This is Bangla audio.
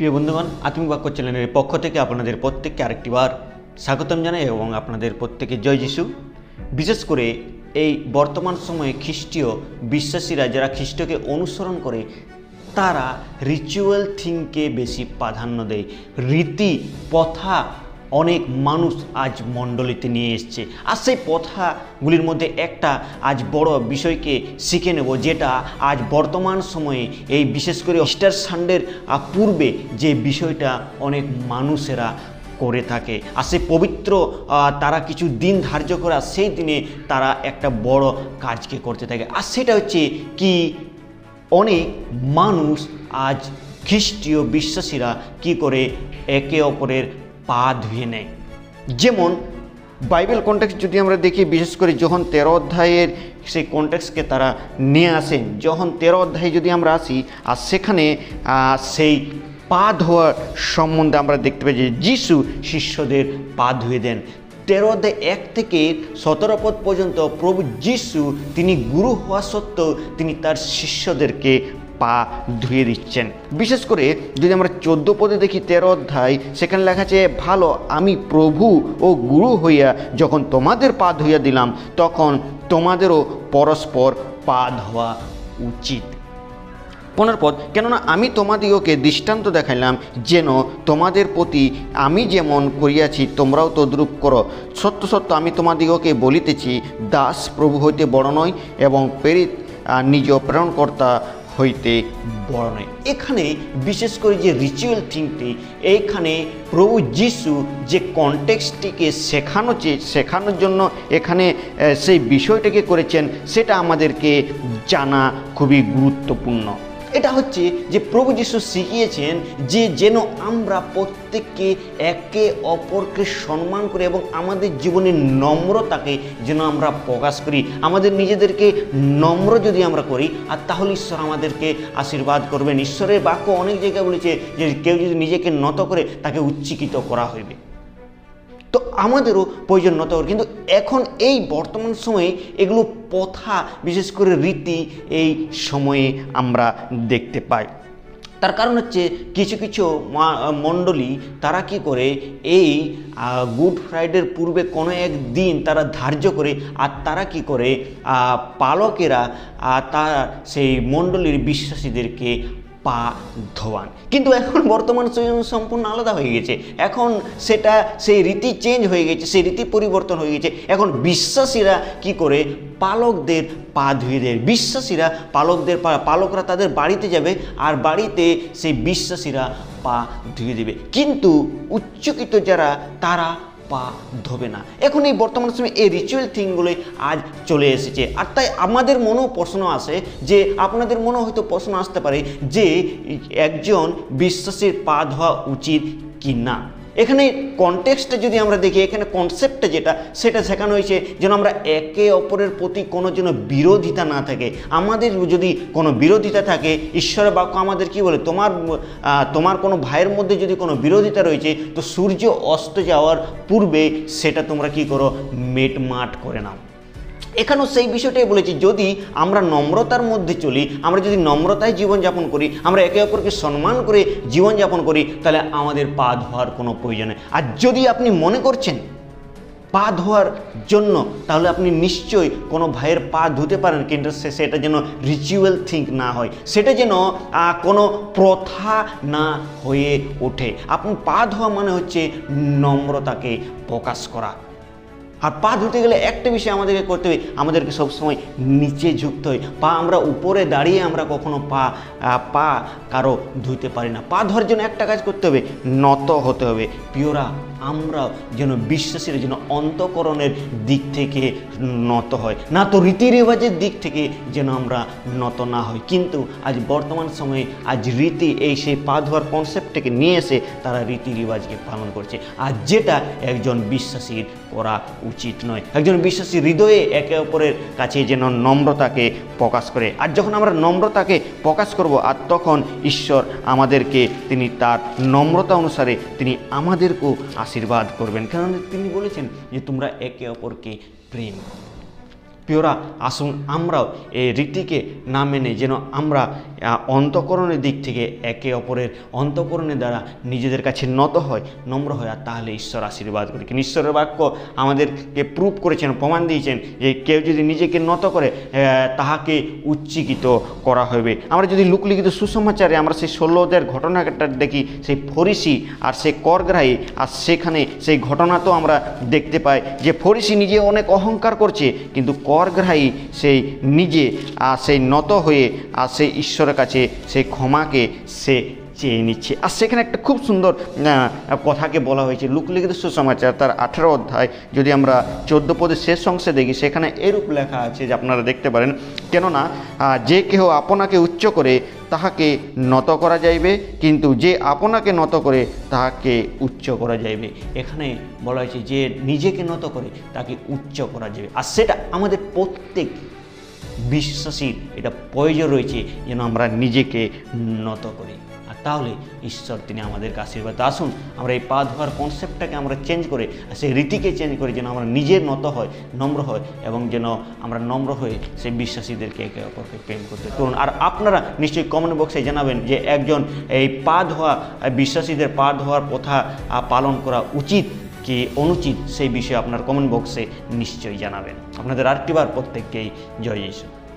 প্রিয় বন্ধুগণ, আত্মিক বাক্য চ্যানেলের পক্ষ থেকে আপনাদের প্রত্যেককে আরেকটিবার স্বাগতম জানাই এবং আপনাদের প্রত্যেকে জয় যিশু। বিশেষ করে এই বর্তমান সময়ে খ্রিস্টীয় বিশ্বাসীরা যারা খ্রিস্টকে অনুসরণ করে তারা রিচুয়াল থিংকে বেশি প্রাধান্য দেয়। রীতি প্রথা অনেক মানুষ আজ মণ্ডলীতে নিয়ে এসছে, আর সেই প্রথাগুলির মধ্যে একটা আজ বড় বিষয়কে শিখে নেব, যেটা আজ বর্তমান সময়ে এই বিশেষ করে ইস্টার সানডের পূর্বে যে বিষয়টা অনেক মানুষেরা করে থাকে। আর সেই পবিত্র তারা কিছু দিন ধার্য করা, সেই দিনে তারা একটা বড় কাজকে করতে থাকে। আর সেটা হচ্ছে কি, অনেক মানুষ আজ খ্রিস্টীয় বিশ্বাসীরা কি করে একে অপরের পা ধুয়ে নেয়। যেমন বাইবেল কনটেক্সট যদি আমরা দেখি, বিশেষ করে যখন 13 অধ্যায়ের সেই কনটেক্সটকে তারা নিয়ে আসেন। যখন 13 অধ্যায়ে যদি আমরা আসি, আর সেখানে সেই পা ধোয়ার সম্বন্ধে আমরা দেখতে পাই যে যিশু শিষ্যদের পা ধুয়ে দেন। 13 অধ্যায় 1 থেকে 17 পদ পর্যন্ত প্রভু যিশু তিনি গুরু হওয়া সত্ত্বেও তিনি তার শিষ্যদেরকে পা ধুয়ে দিচ্ছেন। বিশেষ করে যদি আমরা 14 পদে দেখি 13 অধ্যায়, সেখানে লেখা আছে, ভালো, আমি প্রভু ও গুরু হইয়া যখন তোমাদের পা ধুইয়া দিলাম, তখন তোমাদেরও পরস্পর পা ধোয়া উচিত। 15 পদ, কেননা আমি তোমাদিগকে দৃষ্টান্ত দেখাইলাম, যেন তোমাদের প্রতি আমি যেমন করিয়াছি তোমরাও তদ্রূপ করো। সত্য সত্য আমি তোমাদিগকে বলিতেছি, দাস প্রভু হইতে বড় নয়, এবং প্রেরিত নিজ প্রেরণকর্তা হইতে বড় নয়। এখানে বিশেষ করে যে রিচুয়াল থিংটি, এইখানে প্রভু যিশু যে কনটেক্সটটিকে শেখানোর জন্য এখানে সেই বিষয়টাকে করেছেন, সেটা আমাদেরকে জানা খুবই গুরুত্বপূর্ণ। এটা হচ্ছে যে প্রভু যিশু শিখিয়েছেন যে যেন আমরা প্রত্যেককে একে অপরকে সম্মান করি এবং আমাদের জীবনের নম্রতাকে যেন আমরা প্রকাশ করি। আমাদের নিজেদেরকে নম্র যদি আমরা করি, আর তাহলে ঈশ্বর আমাদেরকে আশীর্বাদ করবেন। ঈশ্বরের বাক্য অনেক জায়গায় বলেছে যে কেউ যদি নিজেকে নত করে তাকে উচ্চকিত করা হইবে। তো আমাদেরও প্রয়োজন নত করে, কিন্তু এখন এই বর্তমান সময়ে এগুলো প্রথা, বিশেষ করে রীতি এই সময়ে আমরা দেখতে পাই। তার কারণ হচ্ছে কিছু কিছু মণ্ডলী তারা কি করে, এই গুড ফ্রাইডের পূর্বে কোনো এক দিন তারা ধার্য করে, আর তারা কি করে, পালকেরা তারা সেই মণ্ডলীর বিশ্বাসীদেরকে পা ধোয়ান। কিন্তু এখন বর্তমান সম্পূর্ণ আলাদা হয়ে গেছে। এখন সেটা সেই রীতি চেঞ্জ হয়ে গেছে, সেই রীতি পরিবর্তন হয়ে গেছে। এখন বিশ্বাসীরা কি করে, পালকদের পা ধুয়ে দেয়। বিশ্বাসীরা পালকরা তাদের বাড়িতে যাবে, আর বাড়িতে সেই বিশ্বাসীরা পা ধুয়ে দেবে। কিন্তু উচ্চকিত যারা তারা পা ধোবে না। এখন এই বর্তমান সময়ে এই রিচুয়াল থিংগুলোই আজ চলে এসেছে। আর তাই আমাদের মনেও প্রশ্ন আসে, যে আপনাদের মনেও হয়তো প্রশ্ন আসতে পারে যে একজন বিশ্বাসীর পা ধোয়া উচিত কি না। এখানে কনটেক্সটটা যদি আমরা দেখি, এখানে কনসেপ্টটা যেটা সেটা শেখানো হয়েছে যেন আমরা একে অপরের প্রতি কোনো যেন বিরোধিতা না থাকে। আমাদের যদি কোনো বিরোধিতা থাকে, ঈশ্বরের বাক্য আমাদের কি বলে, তোমার কোনো ভাইয়ের মধ্যে যদি কোনো বিরোধিতা রয়েছে, তো সূর্য অস্ত যাওয়ার পূর্বে সেটা তোমরা কি করো, মেটমাট করে নাও। এখানেও সেই বিষয়টাই বলেছি, যদি আমরা নম্রতার মধ্যে চলি, আমরা যদি নম্রতায় জীবনযাপন করি, আমরা একে অপরকে সম্মান করে জীবনযাপন করি, তাহলে আমাদের পা ধোয়ার কোনো প্রয়োজন নেই। আর যদি আপনি মনে করছেন পা ধোয়ার জন্য, তাহলে আপনি নিশ্চয়ই কোনো ভাইয়ের পা ধুতে পারেন, কিন্তু সেটা যেন রিচুয়াল থিং না হয়, সেটা যেন কোনো প্রথা না হয়ে ওঠে। আপনি পা ধোয়া মানে হচ্ছে নম্রতাকে প্রকাশ করা। আর পা ধুতে গেলে একটা বিষয় আমাদেরকে করতে হবে, আমাদেরকে সবসময় নিচে ঝুঁকতে হয়। পা আমরা উপরে দাঁড়িয়ে আমরা কখনো পা কারো ধুইতে পারি না। পা ধোয়ার জন্য একটা কাজ করতে হবে, নত হতে হবে। প্রিয়রা, আমরা যেন বিশ্বাসীরা যেন অন্তঃকরণের দিক থেকে নত হয়, না তো রীতি রেওয়াজের দিক থেকে যেন আমরা নত না হই। কিন্তু আজ বর্তমান সময়ে আজ রীতি সেই পা ধোয়ার কনসেপ্টটাকে নিয়ে এসে তারা রীতি রেওয়াজকে পালন করছে, আর যেটা একজন বিশ্বাসীর করা উচিত নয়। একজন বিশ্বাসী হৃদয়ে একে অপরের কাছে যেন নম্রতাকে প্রকাশ করে। আর যখন আমরা নম্রতাকে প্রকাশ করব, আর তখন ঈশ্বর আমাদেরকে তিনি তার নম্রতা অনুসারে তিনি আমাদেরকেও আশীর্বাদ করবেন, কারণ তিনি বলেছেন যে তোমরা একে অপরকে প্রেম। প্রিয়রা, আসুন আমরাও এই রীতিকে না মেনে যেন আমরা অন্তঃকরণের দিক থেকে একে অপরের অন্তঃকরণের দ্বারা নিজেদের কাছে নত হয়, নম্র হয়, আর তাহলে ঈশ্বর আশীর্বাদ করে। কিন্তু ঈশ্বরের বাক্য আমাদেরকে প্রুভ করেছেন, প্রমাণ দিয়েছেন যে কেউ যদি নিজেকে নত করে তাহাকে উচ্চীকৃত করা হবে। আমরা যদি লোকলিখিত সুসমাচারে আমরা সেই 16 অধ্যায়ের ঘটনাটা দেখি, সেই ফরিসি আর সেই করগ্রাহী, আর সেখানে সেই ঘটনা তো আমরা দেখতে পাই যে ফরিসি নিজে অনেক অহংকার করছে, কিন্তু করগ্রাহী সেই নিজে সেই নত হয়ে আর সেই ঈশ্বরের কাছে সেই ক্ষমাকে সে চেয়ে নিচ্ছে। আর সেখানে একটা খুব সুন্দর কথাকে বলা হয়েছে লোকলিখিত সুসমাচার তার 18 অধ্যায় যদি আমরা 14 পদের শেষ অংশে দেখি, সেখানে এরূপ লেখা আছে যে আপনারা দেখতে পারেন, কেননা যে কেহ আপনাকে উচ্চ করে তাহাকে নত করা যাইবে, কিন্তু যে আপনাকে নত করে তাহাকে উচ্চ করা যাইবে। এখানে বলা হয়েছে যে নিজেকে নত করে তাকে উচ্চ করা যাবে। আর সেটা আমাদের প্রত্যেক বিশ্বাসীর এটা প্রয়োজন রয়েছে যেন আমরা নিজেকে নত করি, আর তাহলে ঈশ্বর তিনি আমাদেরকে আশীর্বাদ। আসুন আমরা এই পা ধোয়ার কনসেপ্টটাকে আমরা চেঞ্জ করে, সেই রীতিকে চেঞ্জ করে যেন আমরা নিজের নত হয়, নম্র হয়, এবং যেন আমরা নম্র হয়ে সেই বিশ্বাসীদেরকে একে অপরকে প্রেম করতে করুন। আর আপনারা নিশ্চয়ই কমেন্ট বক্সে জানাবেন যে একজন এই পা ধোয়া বিশ্বাসীদের পা ধোয়ার প্রথা পালন করা উচিত কি অনুচিত, সেই বিষয়ে আপনার কমেন্ট বক্সে নিশ্চয়ই জানাবেন। আপনাদের আরেকটিবার প্রত্যেককেই জয় যিশু।